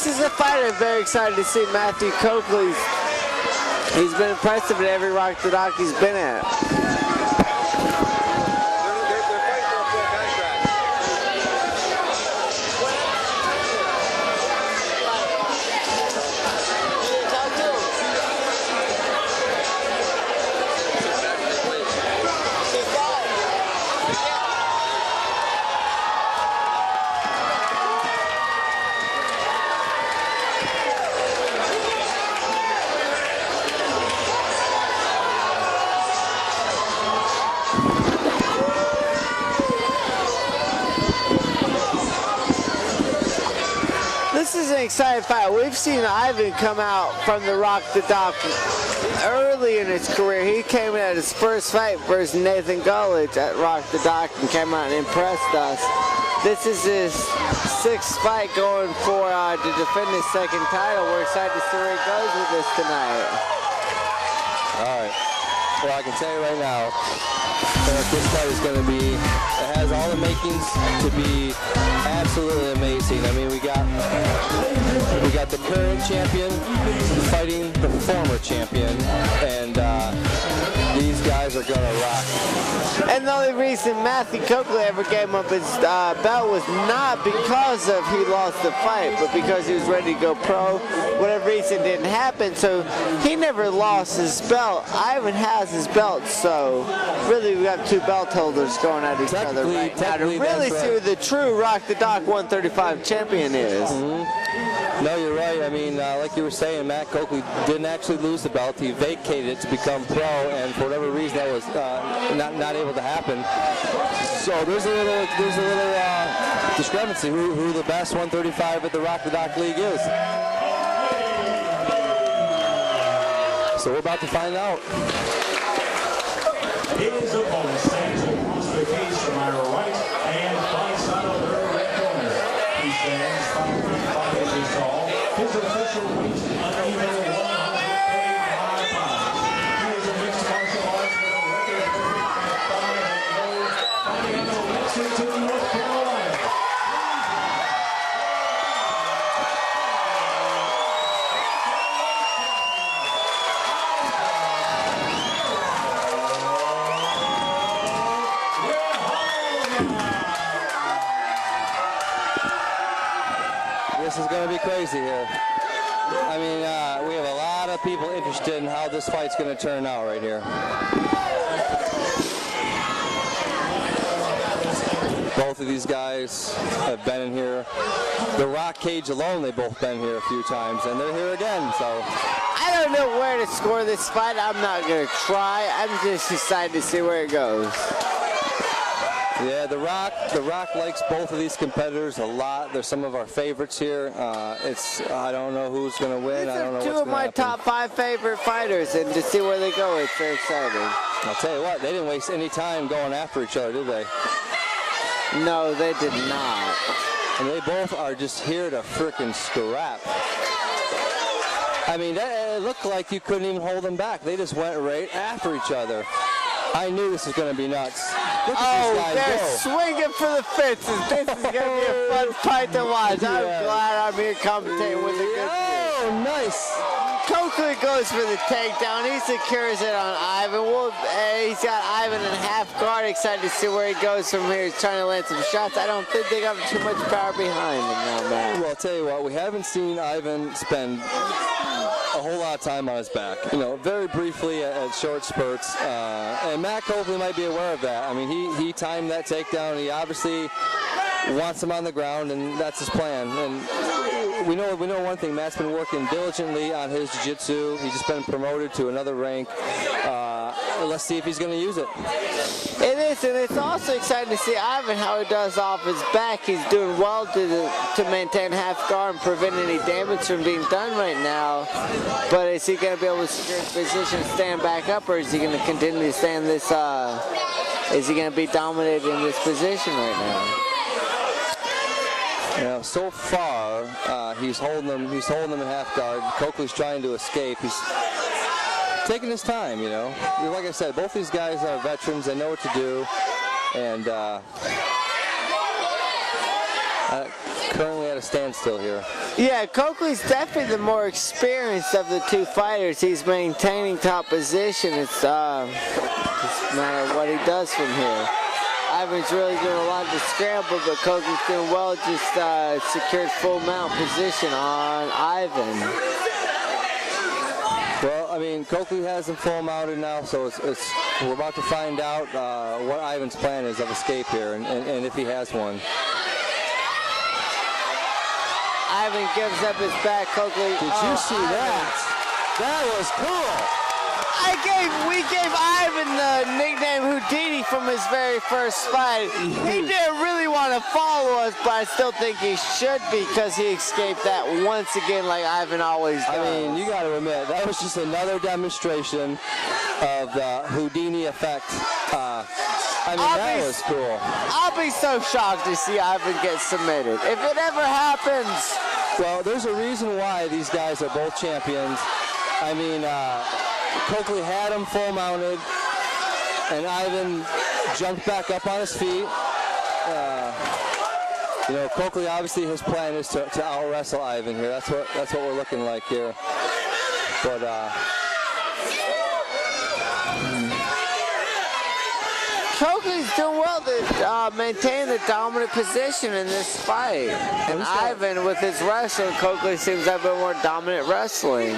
This is a fight I'm very excited to see. Matthew Coakley. He's been impressive at every Rock the Dock he's been at. This is an exciting fight. We've seen Ivan come out from the Rock the Dock early in his career. He came in at his first fight versus Nathan Gullidge at Rock the Dock and came out and impressed us. This is his sixth fight going for to defend his second title. We're excited to see where he goes with this tonight. All right. Well, I can tell you right now, this fight is going to be, it has all the makings to be absolutely amazing. I mean, we got the current champion fighting the former champion, and these guys are going to rock. And the only reason Matthew Coakley ever gave up his belt was not because of he lost the fight, but because he was ready to go pro. Whatever reason didn't happen, so he never lost his belt. Ivan has his belt, so really we got two belt holders going at each other right now to really see who the true Rock the Dock 135 champion is. Mm-hmm. No, you're right. I mean, like you were saying, Matt Coakley didn't actually lose the belt. He vacated it to become pro, and for whatever reason that was not able to happen. So there's a little discrepancy who the best 135 at the Rock the Dock League is. So we're about to find out. His opponent stands across the cage to my right and fights out of her red corner. He stands 5 feet 5 inches tall. His official weight, uneven 135 pounds. He is a mixed martial arts with a record of 35-0, fighting out of Lexington, North Carolina. This is going to be crazy here. I mean, we have a lot of people interested in how this fight's going to turn out right here. Both of these guys have been in here. The Rock cage alone, they've both been here a few times, and they're here again, so. I don't know where to score this fight. I'm not going to try. I'm just excited to see where it goes. Yeah, The Rock likes both of these competitors a lot. They're some of our favorites here. I don't know who's going to win. I don't know what's going to happen. Two of my top 5 favorite fighters, and to see where they go, it's very exciting. I'll tell you what, they didn't waste any time going after each other, did they? No, they did not. And they both are just here to frickin' scrap. I mean, it looked like you couldn't even hold them back. They just went right after each other. I knew this was going to be nuts. Look at these guys they're swinging for the fences. This is going to be a fun fight to watch. I'm glad I'm here commentating with the good news. Oh, nice. Coakley goes for the takedown. He secures it on Ivan. He's got Ivan in half guard. Excited to see where he goes from here. He's trying to land some shots. I don't think they got too much power behind him now, man. Well, I'll tell you what, we haven't seen Ivan spend a whole lot of time on his back. You know, very briefly at short spurts. And Matt Coakley might be aware of that. I mean, he timed that takedown. He obviously wants him on the ground, and that's his plan. And we know one thing. Matt's been working diligently on his jiu-jitsu. He's just been promoted to another rank. Let's see if he's going to use it. It is, and it's also exciting to see Ivan how he does off his back. He's doing well to maintain half guard and prevent any damage from being done right now. But is he going to be able to secure his position, stand back up, or is he going to continue to stand this? Is he going to be dominated in this position right now? You know, so far he's holding them in half guard. Coakley's trying to escape. He's taking his time, you know. Like I said, both these guys are veterans. They know what to do. And currently at a a standstill here. Yeah, Coakley's definitely the more experienced of the two fighters. He's maintaining top position. It's a matter of what he does from here. Ivan's really doing a lot of the scramble, but Coakley's doing well. Just secured full mount position on Ivan. Well, I mean, Coakley has him full mounted now, so we're about to find out what Ivan's plan is of escape here, and if he has one. Ivan gives up his back. Coakley. Did you see that? That was cool. We gave Ivan the nickname Houdini from his very first fight. He didn't really want to follow us, but I still think he should because he escaped that once again like Ivan always does. I mean, you got to admit, that was just another demonstration of the Houdini effect. I mean, that was cool. I'll be so shocked to see Ivan get submitted. If it ever happens. Well, there's a reason why these guys are both champions. I mean, Coakley had him full mounted, and Ivan jumped back up on his feet. You know, Coakley, obviously his plan is to out wrestle Ivan here. That's what we're looking like here. But Coakley's doing well to maintain the dominant position in this fight. And Ivan, with his wrestling, Coakley seems to have a more dominant wrestling.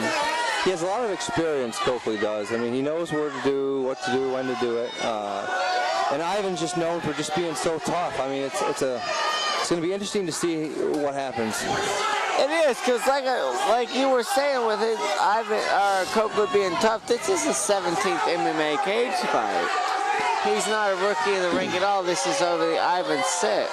He has a lot of experience, Coakley does. I mean, he knows where to do, what to do, when to do it. And Ivan's just known for just being so tough. I mean, it's going to be interesting to see what happens. It is, because like you were saying with it, Coakley being tough, this is his 17th MMA cage fight. He's not a rookie in the ring at all. This is over the Ivan 6.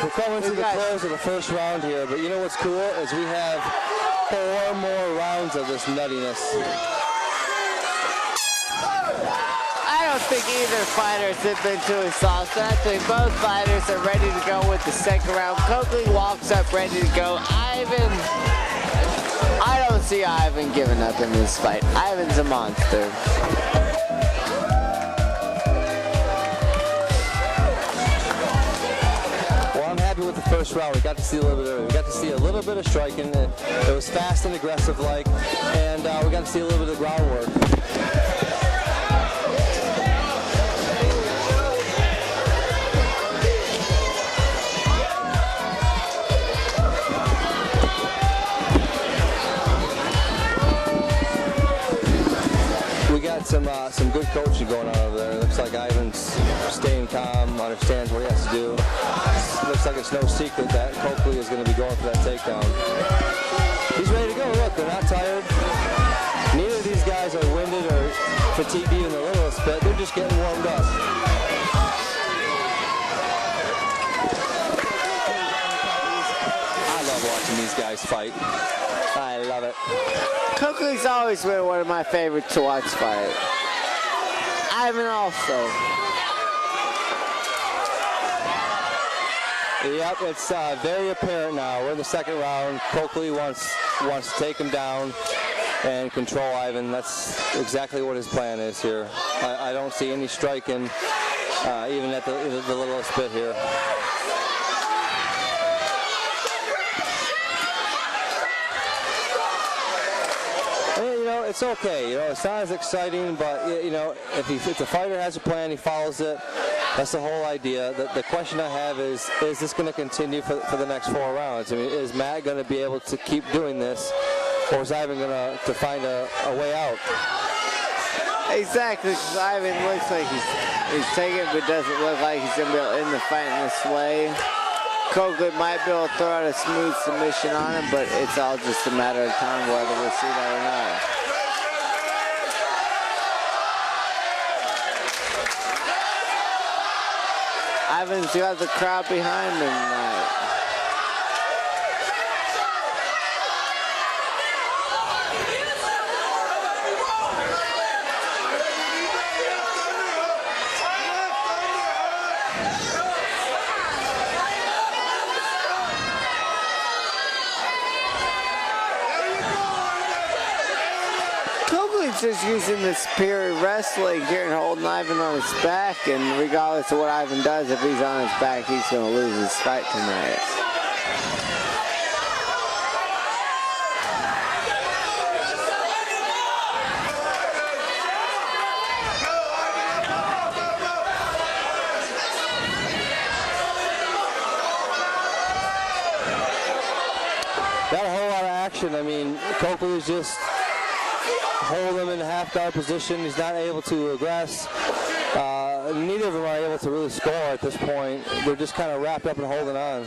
We're coming to the close of the first round here, but you know what's cool is we have 4 more rounds of this nuttiness. I don't think either fighters have been too exhausted. I think both fighters are ready to go with the second round. Coakley walks up ready to go. I don't see Ivan giving up in this fight. Ivan's a monster. With the first round, we got to see a little bit of it. We got to see a little bit of striking. It was fast and aggressive like, and we got to see a little bit of groundwork. We got some good coaching going on over there. It looks like Ivan's staying calm, understands what he has to do. Looks like it's no secret that Coakley is going to be going for that takedown. He's ready to go. Look, they're not tired. Neither of these guys are winded or fatigued even the littlest bit. They're just getting warmed up. I love watching these guys fight. I love it. Coakley's always been one of my favorites to watch fight. Ivan also. Yep, it's very apparent now. We're in the second round. Coakley wants to take him down and control Ivan. That's exactly what his plan is here. I don't see any striking, even at the littlest bit here. And, you know, it's okay. You know, it's not as exciting, but you know, if the fighter has a plan, he follows it. That's the whole idea. The question I have is this going to continue for the next 4 rounds? I mean, is Matt going to be able to keep doing this, or is Ivan going to find a way out? Exactly, because Ivan looks like he's taking it, but doesn't look like he's going to be able to end the fight in this way. Coakley might be able to throw out a smooth submission on him, but it's all just a matter of time whether we'll see that or not. Ivan's got the crowd behind him tonight. Coakley's just using the superior wrestling here and holding Ivan on his back, and regardless of what Ivan does, if he's on his back, he's going to lose his fight tonight. Not a whole lot of action. I mean, Coakley is just holding him in a half-guard position. He's not able to aggress. Neither of them are able to really score at this point. They're just kind of wrapped up and holding on.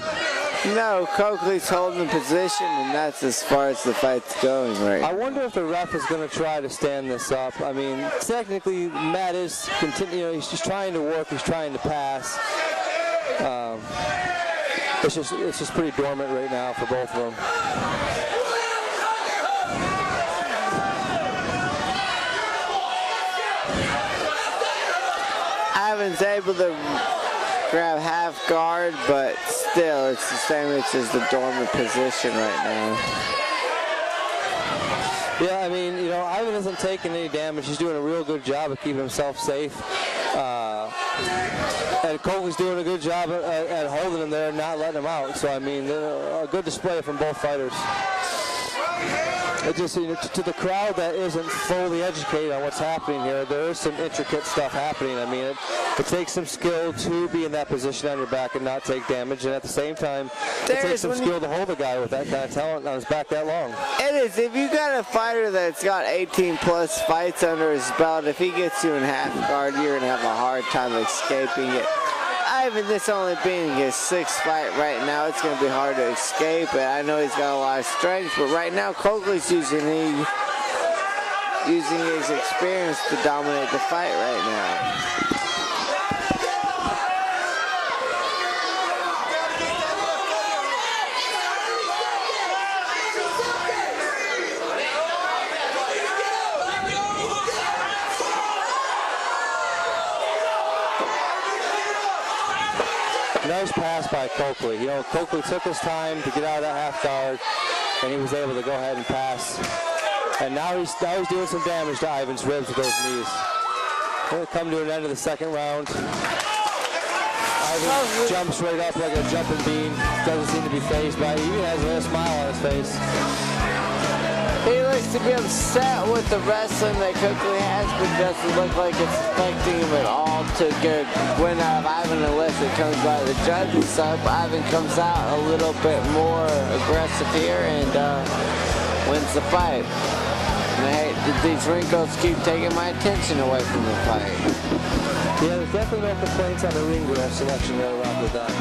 No, Coakley's holding position, and that's as far as the fight's going right now. I wonder if the ref is going to try to stand this up. I mean, technically, Matt is continuing. He's just trying to work. He's trying to pass. It's just pretty dormant right now for both of them. Ivan's able to grab half guard, but still, it's the same. It's just the dormant position right now. Yeah, I mean, you know, Ivan isn't taking any damage. He's doing a real good job of keeping himself safe. And Coakley's doing a good job at holding him there and not letting him out. So, I mean, a good display from both fighters. It just, you know, to the crowd that isn't fully educated on what's happening here, there is some intricate stuff happening. I mean, it takes some skill to be in that position on your back and not take damage, and at the same time, it takes some skill to hold a guy with that kind of talent on his back that long. It is. If you got a fighter that's got 18-plus fights under his belt, if he gets you in half guard, you're going to have a hard time escaping it. Ivan, this only being his 6th fight right now, it's going to be hard to escape it. I know he's got a lot of strength, but right now Coakley's using his experience to dominate the fight right now. Nice pass by Coakley. You know, Coakley took his time to get out of that half guard, and he was able to go ahead and pass. And now he's doing some damage to Ivan's ribs with those knees. We'll come to an end of the second round. Ivan jumps right up like a jumping bean. Doesn't seem to be fazed by it. He even has a little smile on his face. He looks to be upset with the wrestling that Coakley has, but doesn't look like it's affecting him at all to get a win out of Ivan unless it comes by the judges. So Ivan comes out a little bit more aggressive here and wins the fight. And I hate that these wrinkles keep taking my attention away from the fight. Yeah, there's definitely no complaints on the ring selection there around the done.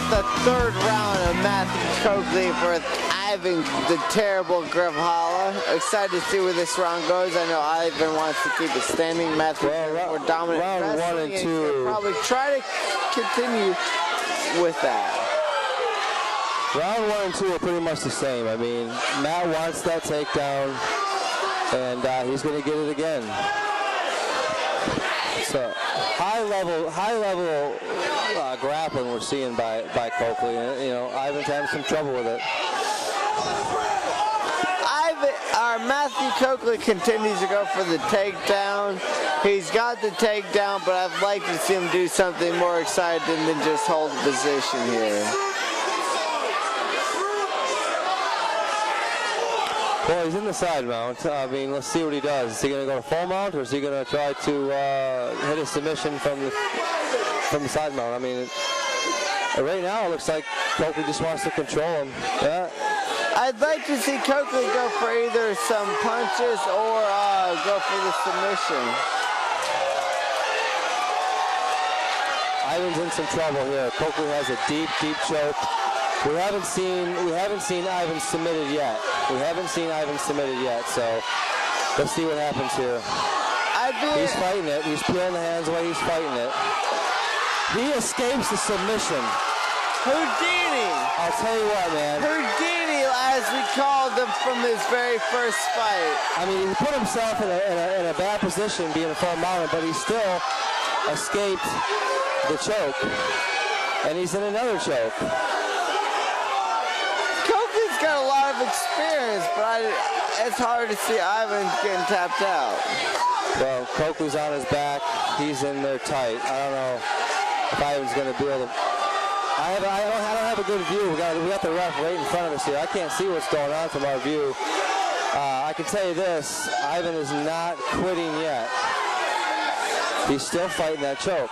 The third round of Matthew Coakley for Ivan the Terrible Grijalva. Excited to see where this round goes. I know Ivan wants to keep it standing. Matthew more dominant. Round 1 and 2. Probably try to continue with that. Round 1 and 2 are pretty much the same. I mean, Matt wants that takedown, and he's going to get it again. So high level grappling we're seeing by Coakley. You know, Ivan's having some trouble with it. Matthew Coakley continues to go for the takedown. He's got the takedown, but I'd like to see him do something more exciting than just hold the position here. Well, he's in the side mount. I mean, let's see what he does. Is he going to go to full mount, or is he going to try to hit a submission from the side mount? I mean, right now it looks like Coakley just wants to control him. Yeah. I'd like to see Coakley go for either some punches or go for the submission. Ivan's in some trouble here. Coakley has a deep choke. We haven't seen Ivan submitted yet. So let's see what happens here. He's fighting it. He's peeling the hands away. He's fighting it. He escapes the submission. Houdini. I'll tell you what, man. Houdini, as we called him from his very first fight. I mean, he put himself in a bad position being a full mountain, but he still escaped the choke. And he's in another choke. Coakley's got a lot of experience, but it's hard to see Ivan getting tapped out. Well, Coakley's on his back. He's in there tight. I don't know if Ivan's going to be able to. I don't have a good view. We got the ref right in front of us here. I can't see what's going on from our view. I can tell you this: Ivan is not quitting yet. He's still fighting that choke.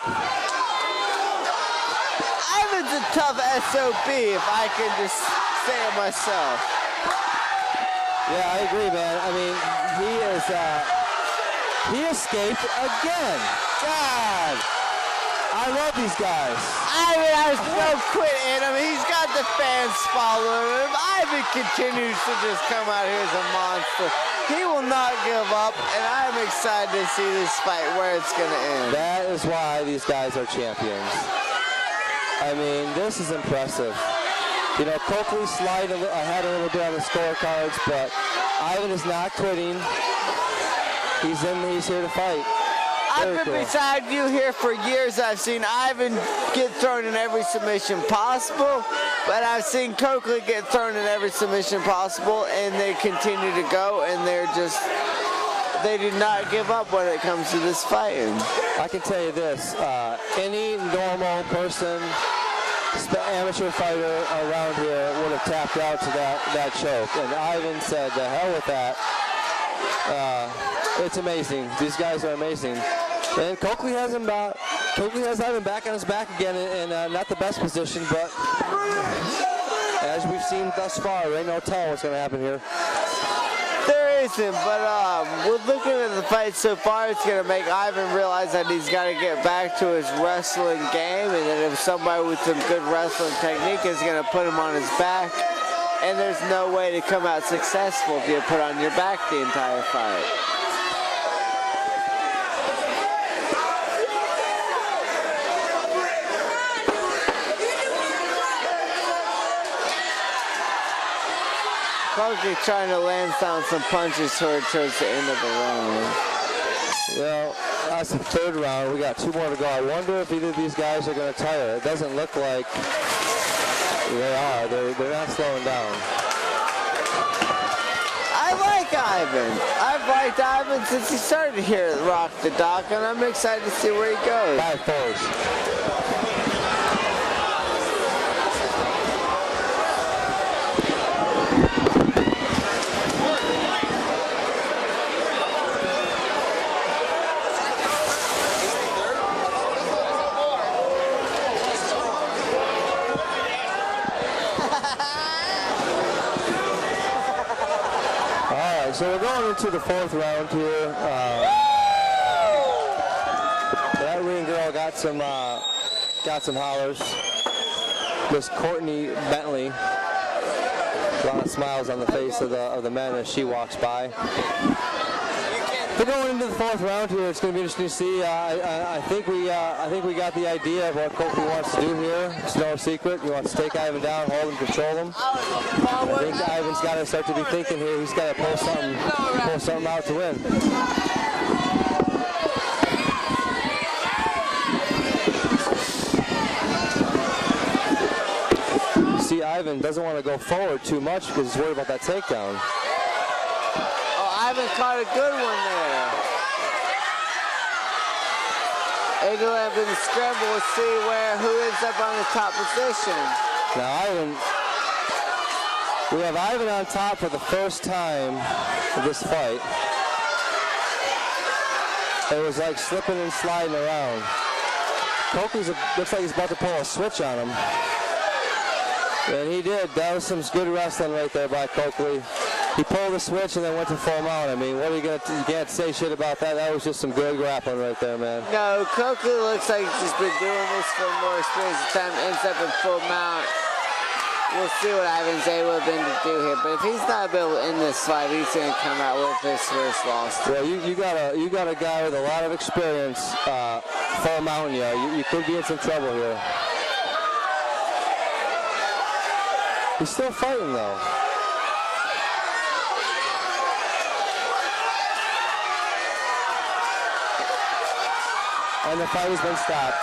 Ivan's a tough SOB, if I can just say it myself. Yeah, I agree, man. I mean, he escaped again. God. I love these guys. Ivan has no quit in him. He's got the fans following him. Ivan continues to just come out here as a monster. He will not give up, and I'm excited to see this fight where it's going to end. That is why these guys are champions. I mean, this is impressive. You know, Coakley slid ahead a little bit on the scorecards, but Ivan is not quitting. He's here to fight. I've been beside you here for years. I've seen Ivan get thrown in every submission possible, but I've seen Coakley get thrown in every submission possible, and they continue to go, and they do not give up when it comes to this fighting. I can tell you this, any normal person, amateur fighter around here would have tapped out to that choke, and Ivan said, the hell with that. It's amazing. These guys are amazing. And Coakley has Ivan back on his back again in not the best position, but as we've seen thus far, there ain't no telling what's going to happen here. There isn't, but we're looking at the fight so far. It's going to make Ivan realize that he's got to get back to his wrestling game, and that if somebody with some good wrestling technique is going to put him on his back, and there's no way to come out successful if you put on your back the entire fight. Coakley trying to land down some punches towards the end of the round. Well, that's the third round. We got 2 more to go. I wonder if either of these guys are going to tire. It doesn't look like they are. They're not slowing down. I like Ivan. I've liked Ivan since he started here at Rock the Dock, and I'm excited to see where he goes. 5 fours. So we're going into the 4th round here. That ring girl got some hollers. Miss Courtney Bentley. A lot of smiles on the face of the men as she walks by. We're going into the 4th round here. It's going to be interesting to see. I think we got the idea of what Coakley wants to do here. It's no secret. He wants to take Ivan down, hold him, control him. I think Ivan's got to start to be thinking here. He's got to pull something out to win. See, Ivan doesn't want to go forward too much because he's worried about that takedown. Ivan caught a good one there. They're going to have been scramble to see who ends up on the top position. Now we have Ivan on top for the first time of this fight. It was like slipping and sliding around. Coakley looks like he's about to pull a switch on him. And he did. That was some good wrestling right there by Coakley. He pulled the switch and then went to full mount. I mean, what are you going to, you can't say shit about that. That was just some good grappling right there, man. No, Coakley looks like he's been doing this for more experience. The time ends up in full mount. we'll see what Ivan's able to do here. But if he's not able to end this fight, he's going to come out with his first loss. Well, you got a guy with a lot of experience full mountain you. You could be in some trouble here. He's still fighting though. And the fight has been stopped.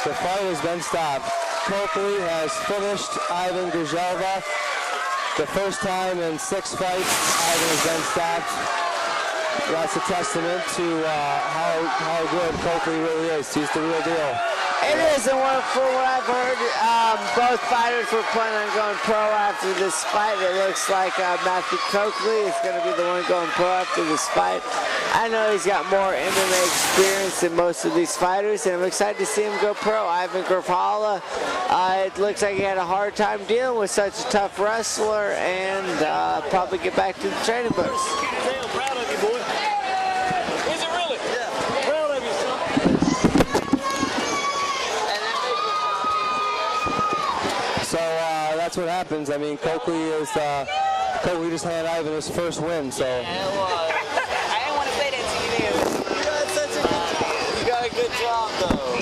The fight has been stopped. Coakley has finished Ivan Grijalva. The first time in 6 fights, Ivan has been stopped. That's a testament to how good Coakley really is. He's the real deal. It is, and from what I've heard, both fighters were planning on going pro after this fight. It looks like Matthew Coakley is going to be the one going pro after this fight. I know he's got more MMA experience than most of these fighters, and I'm excited to see him go pro. Ivan Grijalva, it looks like he had a hard time dealing with such a tough wrestler, and probably get back to the training books. Proud of you, boy. Is it really? Yeah. Proud of you, son. So that's what happens. I mean, Coakley just handed Ivan his first win. So. I didn't want to say that to you there. You got a good job, though.